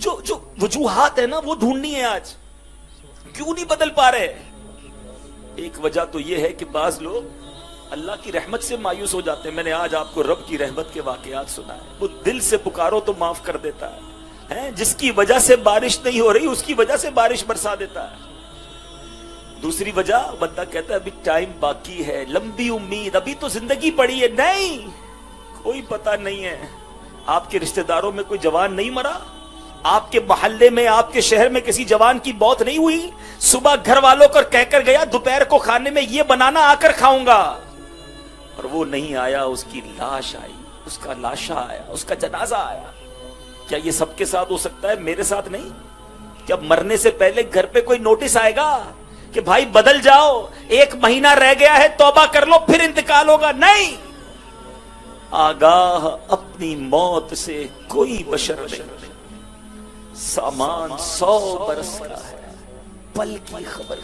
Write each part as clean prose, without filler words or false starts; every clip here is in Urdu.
جو وجوہات ہے نا وہ ڈھونڈنی ہے آج. کیوں نہیں بدل پا رہے؟ ایک وجہ تو یہ ہے کہ بعض لوگ اللہ کی رحمت سے مایوس ہو جاتے ہیں. میں نے آج آپ کو رب کی رحمت کے واقعات سنا ہے. وہ دل سے پکارو تو معاف کر دیتا ہے. جس کی وجہ سے بارش نہیں ہو رہی اس کی وجہ سے بارش برسا دیتا ہے. دوسری وجہ بندہ کہتا ہے ابھی ٹائم باقی ہے, لمبی امید, ابھی تو زندگی پڑی ہے. نہیں, کوئی پتہ نہیں ہے. آپ کے رشتہ داروں میں کوئی جوان نہیں مرا؟ آپ کے محلے میں, آپ کے شہر میں کسی جوان کی موت نہیں ہوئی؟ صبح گھر والوں کو کہہ کر گیا دوپہر کو کھانے میں یہ بنانا آ کر کھاؤں گا, اور وہ نہیں آیا, اس کی لاش آئی, اس کا لاشا آیا, اس کا جنازہ آیا. کیا یہ سب کے ساتھ ہو سکتا ہے, میرے ساتھ نہیں؟ کیا مرنے سے پہلے گھر پہ کوئی نوٹس آئے گا کہ بھائی بدل جاؤ, 1 مہینہ رہ گیا ہے, توبہ کر لو, پھر انتقال ہوگا؟ نہیں. آگاہ اپنی موت سے کوئی بشر نہیں. سامان 100 برس کا ہے, پل کی خبر.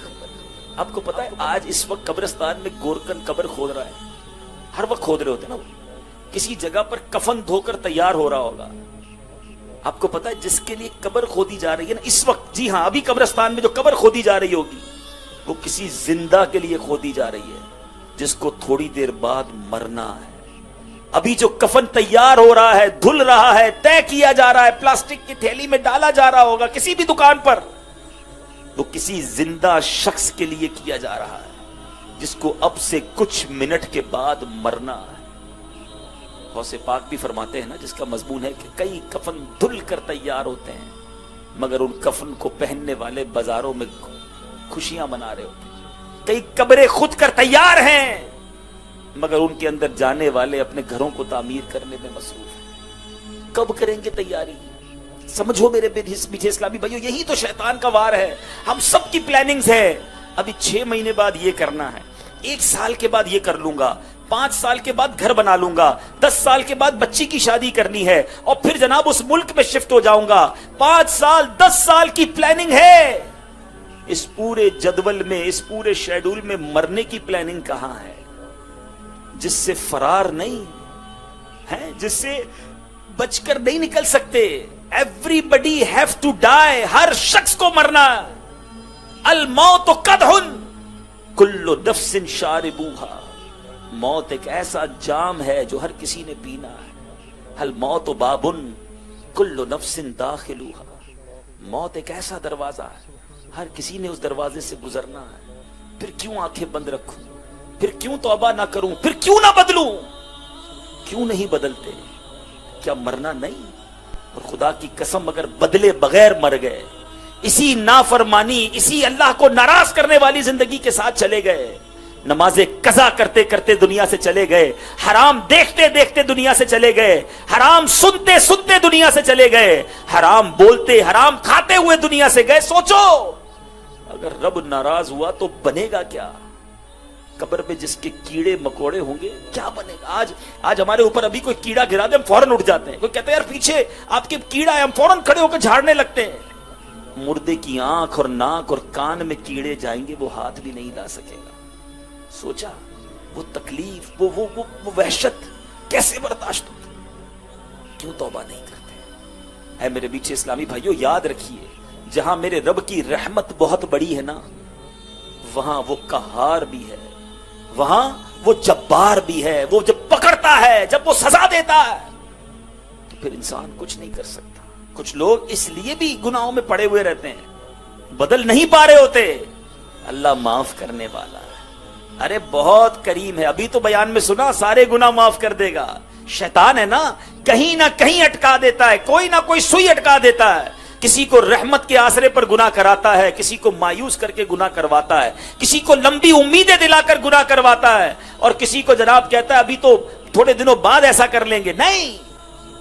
آپ کو پتا ہے آج اس وقت قبرستان میں گورکن قبر کھود رہا ہے. ہر وقت کھود رہے ہوتے نا, کسی جگہ پر کفن دھو کر تیار ہو رہا ہوگا. آپ کو پتا ہے جس کے لیے قبر کھودی جا رہی ہے نا اس وقت, جی ہاں ابھی قبرستان میں جو قبر کھودی جا رہی ہوگی وہ کسی زندہ کے لیے کھودی جا رہی ہے جس کو تھوڑی دیر بعد مرنا ہے. ابھی جو کفن تیار ہو رہا ہے, دھل رہا ہے, طے کیا جا رہا ہے, پلاسٹک کی تھیلی میں ڈالا جا رہا ہوگا کسی بھی دکان پر, وہ کسی زندہ شخص کے لیے کیا جا رہا ہے جس کو اب سے کچھ منٹ کے بعد مرنا ہے. غوث پاک بھی فرماتے ہیں نا, جس کا مضمون ہے کہ کئی کفن دھل کر تیار ہوتے ہیں مگر ان کفن کو پہننے والے بازاروں میں خوشیاں منا رہے ہوتے ہیں. کئی قبریں خود کر تیار ہیں مگر ان کے اندر جانے والے اپنے گھروں کو تعمیر کرنے میں مصروف ہیں. کب کریں گے تیاری؟ سمجھو میرے میٹھے اسلامی بھائیو, یہی تو شیطان کا وار ہے. ہم سب کی پلاننگز ہے, ابھی 6 مہینے بعد یہ کرنا ہے, 1 سال کے بعد یہ کر لوں گا, 5 سال کے بعد گھر بنا لوں گا, 10 سال کے بعد بچی کی شادی کرنی ہے, اور پھر جناب اس ملک میں شفٹ ہو جاؤں گا. 5 سال 10 سال کی پلاننگ ہے. اس پورے جدول میں, اس پورے شیڈول میں مرنے کی پلاننگ کہاں ہے؟ جس سے فرار نہیں ہے, جس سے بچ کر نہیں نکل سکتے. Everybody have to die, ہر شخص کو مرنا. الموت قدح کل نفس شاربوہا, موت ایک ایسا جام ہے جو ہر کسی نے پینا ہے. الموت باب کل نفس داخلوہا, موت ایک ایسا دروازہ ہے ہر کسی نے اس دروازے سے گزرنا ہے. پھر کیوں آنکھیں بند رکھوں, پھر کیوں توبہ نہ کروں, پھر کیوں نہ بدلوں؟ کیوں نہیں بدلتے؟ کیا مرنا نہیں؟ اور خدا کی قسم اگر بدلے بغیر مر گئے, اسی نافرمانی, اسی اللہ کو ناراض کرنے والی زندگی کے ساتھ چلے گئے, نمازیں قضا کرتے کرتے دنیا سے چلے گئے, حرام دیکھتے دیکھتے دنیا سے چلے گئے, حرام سنتے سنتے دنیا سے چلے گئے, حرام بولتے حرام کھاتے ہوئے دنیا سے گئے, سوچو اگر رب ناراض ہوا تو بنے گا کیا؟ قبر میں جس کے کیڑے مکوڑے ہوں گے کیا بنے گا؟ آج ہمارے اوپر ابھی کوئی کیڑا گرا دے ہم فوراً اٹھ جاتے ہیں. کوئی کہتا ہے یار پیچھے آپ کے کیڑا ہے, ہم فوراً کھڑے ہو کے جھاڑنے لگتے ہیں. مردے کی آنکھ اور ناک اور کان میں کیڑے جائیں گے, وہ ہاتھ بھی نہیں لا سکے گا. سوچا وہ تکلیف, وہ وحشت کیسے برداشت ہوتی؟ کیوں توبہ نہیں کرتے؟ اے میرے بیچے اسلامی بھائیو, یاد رکھیے جہاں میرے رب کی رحمت بہت بڑی ہے نا, وہاں وہ قہار بھی ہے, وہاں وہ جبار بھی ہے. وہ جب پکڑتا ہے, جب وہ سزا دیتا ہے تو پھر انسان کچھ نہیں کر سکتا. کچھ لوگ اس لیے بھی گناہوں میں پڑے ہوئے رہتے ہیں, بدل نہیں پا رہے ہوتے. اللہ معاف کرنے والا ہے, ارے بہت کریم ہے. ابھی تو بیان میں سنا سارے گناہ معاف کر دے گا. شیطان ہے نا, کہیں نہ کہیں اٹکا دیتا ہے, کوئی نہ کوئی سوئی اٹکا دیتا ہے. کسی کو رحمت کے آسرے پر گناہ کراتا ہے, کسی کو مایوس کر کے گناہ کرواتا ہے, کسی کو لمبی امیدیں دلا کر گناہ کرواتا ہے, اور کسی کو جناب کہتا ہے ابھی تو تھوڑے دنوں بعد ایسا کر لیں گے. نہیں,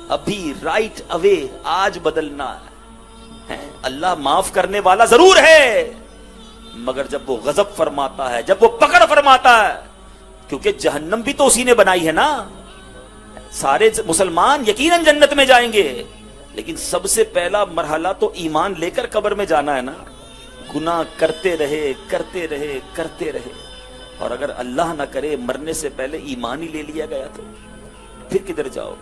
ابھی رائٹ اوے, آج بدلنا ہے. اللہ معاف کرنے والا ضرور ہے مگر جب وہ غضب فرماتا ہے, جب وہ پکڑ فرماتا ہے, کیونکہ جہنم بھی تو اسی نے بنائی ہے نا. سارے مسلمان یقیناً جنت میں جائیں گے لیکن سب سے پہلا مرحلہ تو ایمان لے کر قبر میں جانا ہے نا. گناہ کرتے رہے کرتے رہے کرتے رہے, اور اگر اللہ نہ کرے مرنے سے پہلے ایمان ہی لے لیا گیا تو پھر کدھر جاؤ؟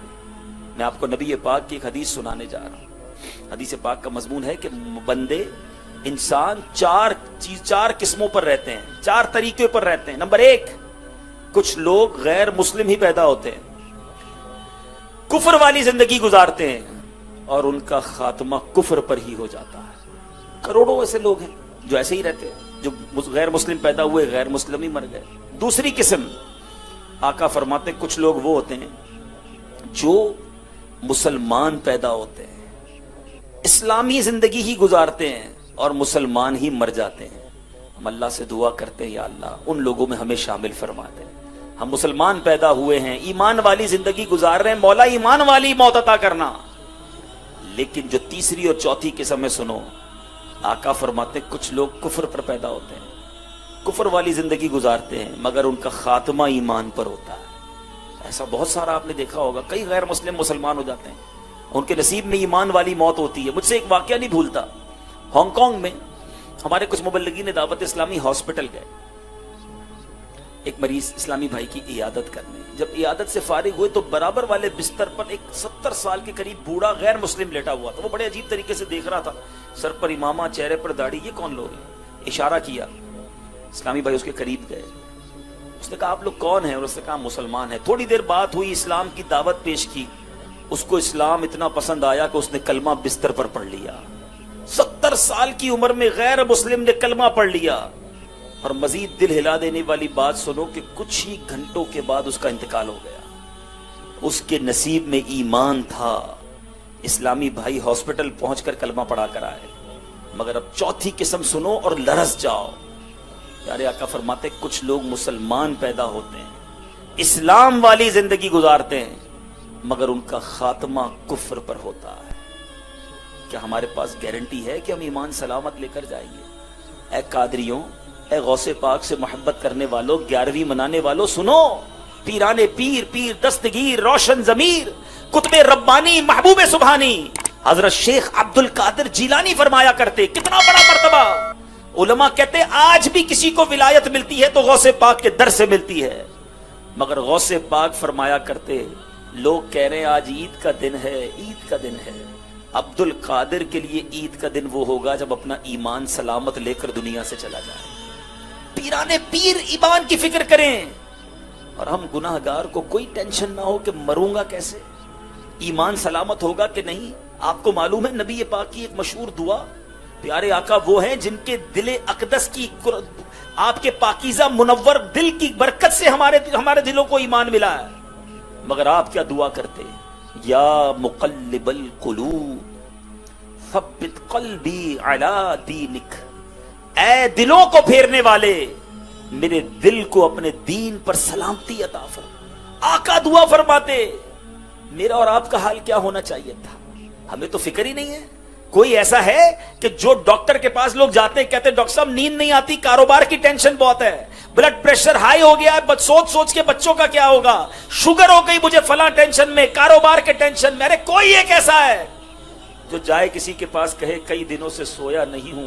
میں آپ کو نبی پاک کی ایک حدیث سنانے جا رہا ہوں. حدیث پاک کا مضمون ہے کہ بندے انسان چار قسموں پر رہتے ہیں، 4 طریقے پر رہتے ہیں۔ نمبر 1، کچھ لوگ غیر مسلم ہی پیدا ہوتے ہیں، کفر والی زندگی گزارتے ہیں اور ان کا خاتمہ کفر پر ہی ہو جاتا ہے۔ کروڑوں ایسے لوگ ہیں جو ایسے ہی رہتے ہیں، جو غیر مسلم پیدا ہوئے، غیر مسلم ہی مر گئے۔ دوسری قسم، آقا فرماتے ہیں کچھ لوگ وہ ہوتے ہیں جو مسلمان پیدا ہوتے ہیں، اسلامی زندگی ہی گزارتے ہیں اور مسلمان ہی مر جاتے ہیں۔ ہم اللہ سے دعا کرتے ہیں یا اللہ ان لوگوں میں ہمیں شامل فرما دے۔ ہم مسلمان پیدا ہوئے ہیں، ایمان والی زندگی گزار رہے ہیں، مولا ایمان والی موت عطا کرنا۔ لیکن جو تیسری اور چوتھی قسم میں سنو، آقا فرماتے ہیں کچھ لوگ کفر پر پیدا ہوتے ہیں، کفر والی زندگی گزارتے ہیں مگر ان کا خاتمہ ایمان پر ہوتا ہے۔ ایسا بہت سارا آپ نے دیکھا ہوگا، کئی غیر مسلم مسلمان ہو جاتے ہیں، ان کے نصیب میں ایمان والی موت ہوتی ہے۔ مجھ سے ایک واقعہ نہیں بھولتا، ہانگ کانگ میں ہمارے کچھ مبلغین دعوت اسلامی ہاسپٹل گئے ایک مریض اسلامی بھائی کی عیادت کرنے۔ جب عیادت سے فارغ ہوئے تو برابر والے بستر پر ایک 70 سال کے قریب بوڑھا غیر مسلم لیٹا ہوا تھا۔ وہ بڑے عجیب طریقے سے دیکھ رہا تھا، سر پر امامہ، چہرے پر داڑھی، یہ کون لوگ ہیں؟ اشارہ کیا، اسلامی بھائی اس کے قریب گئے، اس نے کہا آپ لوگ کون ہیں؟ اور اس نے کہا مسلمان ہیں۔ تھوڑی دیر بات ہوئی، اسلام کی دعوت پیش کی، اس کو اسلام اتنا پسند آیا کہ اس نے کلمہ بستر پر پڑھ لیا۔ 70 سال کی عمر میں غیر مسلم نے کلمہ پڑھ لیا۔ اور مزید دل ہلا دینے والی بات سنو کہ کچھ ہی گھنٹوں کے بعد اس کا انتقال ہو گیا۔ اس کے نصیب میں ایمان تھا، اسلامی بھائی ہاسپٹل پہنچ کر کلمہ پڑھا کر آئے۔ مگر اب چوتھی قسم سنو اور لرز جاؤ۔ پیارے آقا فرماتے کچھ لوگ مسلمان پیدا ہوتے ہیں، اسلام والی زندگی گزارتے ہیں مگر ان کا خاتمہ کفر پر ہوتا ہے۔ کیا ہمارے پاس گارنٹی ہے کہ ہم ایمان سلامت لے کر جائیں گے؟ اے قادریوں، اے غوث پاک سے محبت کرنے والوں، 11ویں منانے والوں، سنو، پیرانے پیر، پیر دستگیر، روشن ضمیر، کتب ربانی، محبوب سبحانی حضرت شیخ عبد القادر جیلانی فرمایا کرتے، کتنا بڑا مرتبہ! علماء کہتے آج بھی کسی کو ولایت ملتی ہے تو غوث پاک کے در سے ملتی ہے۔ مگر غوث پاک فرمایا کرتے، لوگ کہہ رہے ہیں آج عید کا دن ہے، عید کا دن ہے۔ عبد القادر کے لیے عید کا دن وہ ہوگا جب اپنا ایمان سلامت لے کر دنیا سے چلا جائے۔ پیرانے پیر ایمان کی فکر کریں، اور ہم گناہگار کو کوئی ٹینشن نہ ہو کہ مروں گا کیسے، ایمان سلامت ہوگا کہ نہیں۔ آپ کو معلوم ہے نبی پاک کی ایک مشہور دعا، پیارے آقا وہ ہیں جن کے دل اقدس کی، آپ کے پاکیزہ منور دل کی برکت سے ہمارے دلوں کو ایمان ملا ہے۔ مگر آپ کیا دعا کرتے؟ یا مقلب القلوب ثبت قلبی علی دینک، اے دلوں کو پھیرنے والے میرے دل کو اپنے دین پر سلامتی عطا فرما۔ آقا دعا فرماتے، میرا اور آپ کا حال کیا ہونا چاہیے تھا؟ ہمیں تو فکر ہی نہیں ہے۔ کوئی ایسا ہے کہ جو ڈاکٹر کے پاس لوگ جاتے ہیں، کہتے ہیں ڈاکٹر صاحب نیند نہیں آتی، کاروبار کی ٹینشن بہت ہے، بلڈ پریشر ہائی ہو گیا ہے، سوچ کے بچوں کا کیا ہوگا، شوگر ہو گئی مجھے فلاں ٹینشن میں، کاروبار کے ٹینشن میں۔ ارے کوئی ایک ایسا ہے جو جائے کسی کے پاس کہے کئی دنوں سے سویا نہیں ہوں،